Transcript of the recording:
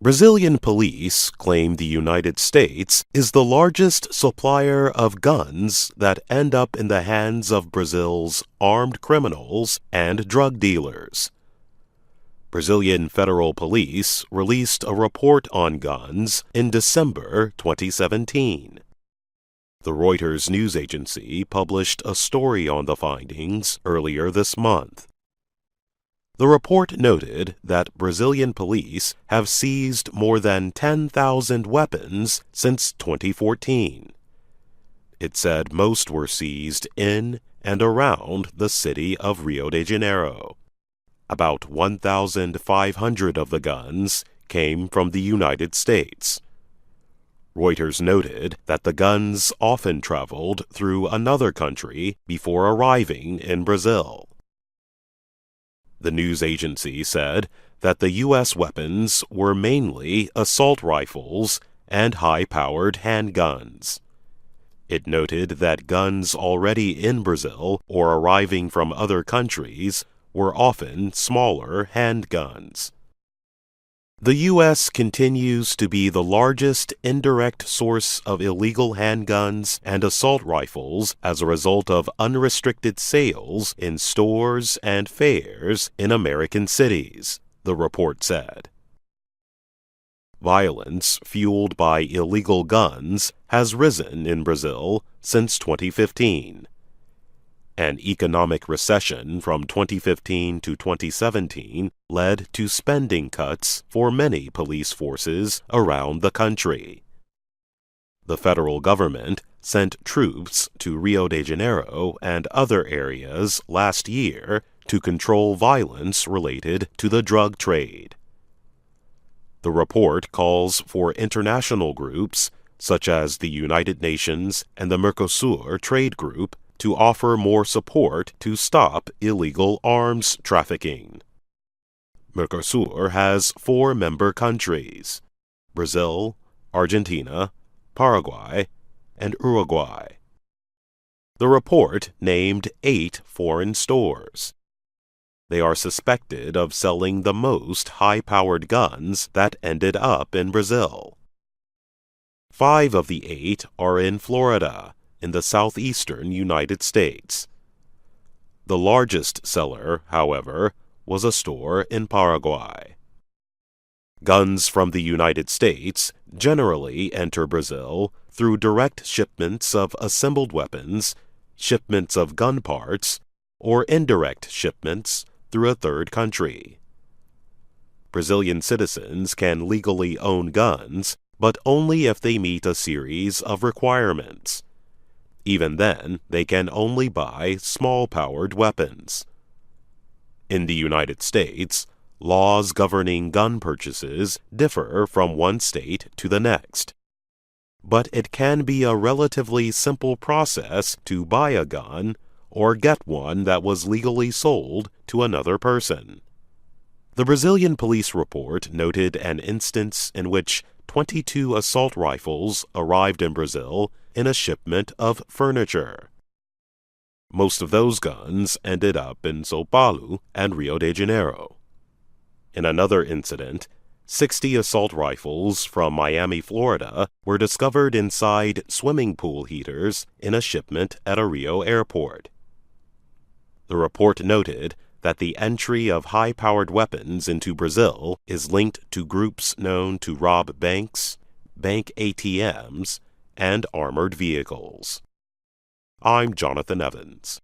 Brazilian police claim the United States is the largest supplier of guns that end up in the hands of Brazil's armed criminals and drug dealers. Brazilian federal police released a report on guns in December 2017. The Reuters news agency published a story on the findings earlier this month. The report noted that Brazilian police have seized more than 10,000 weapons since 2014. It said most were seized in and around the city of Rio de Janeiro. About 1,500 of the guns came from the United States. Reuters noted that the guns often traveled through another country before arriving in Brazil. The news agency said that the U.S. weapons were mainly assault rifles and high-powered handguns. It noted that guns already in Brazil or arriving from other countries were often smaller handguns. The U.S. continues to be the largest indirect source of illegal handguns and assault rifles as a result of unrestricted sales in stores and fairs in American cities, the report said. Violence fueled by illegal guns has risen in Brazil since 2015. An economic recession from 2015 to 2017 led to spending cuts for many police forces around the country. The federal government sent troops to Rio de Janeiro and other areas last year to control violence related to the drug trade. The report calls for international groups, such as the United Nations and the Mercosur trade group, to offer more support to stop illegal arms trafficking. Mercosur has 4 member countries: Brazil, Argentina, Paraguay, and Uruguay. The report named 8 foreign stores. They are suspected of selling the most high-powered guns that ended up in Brazil. 5 of the 8 are in Florida, in the southeastern United States. The largest seller, however, was a store in Paraguay. Guns from the United States generally enter Brazil through direct shipments of assembled weapons, shipments of gun parts, or indirect shipments through a third country. Brazilian citizens can legally own guns, but only if they meet a series of requirements. Even then, they can only buy small-powered weapons. In the United States, laws governing gun purchases differ from one state to the next. But it can be a relatively simple process to buy a gun or get one that was legally sold to another person. The Brazilian police report noted an instance in which 22 assault rifles arrived in Brazil in a shipment of furniture. Most of those guns ended up in São Paulo and Rio de Janeiro. In another incident, 60 assault rifles from Miami, Florida, were discovered inside swimming pool heaters in a shipment at a Rio airport. The report noted that the entry of high-powered weapons into Brazil is linked to groups known to rob banks, bank ATMs, and armored vehicles. I'm Jonathan Evans.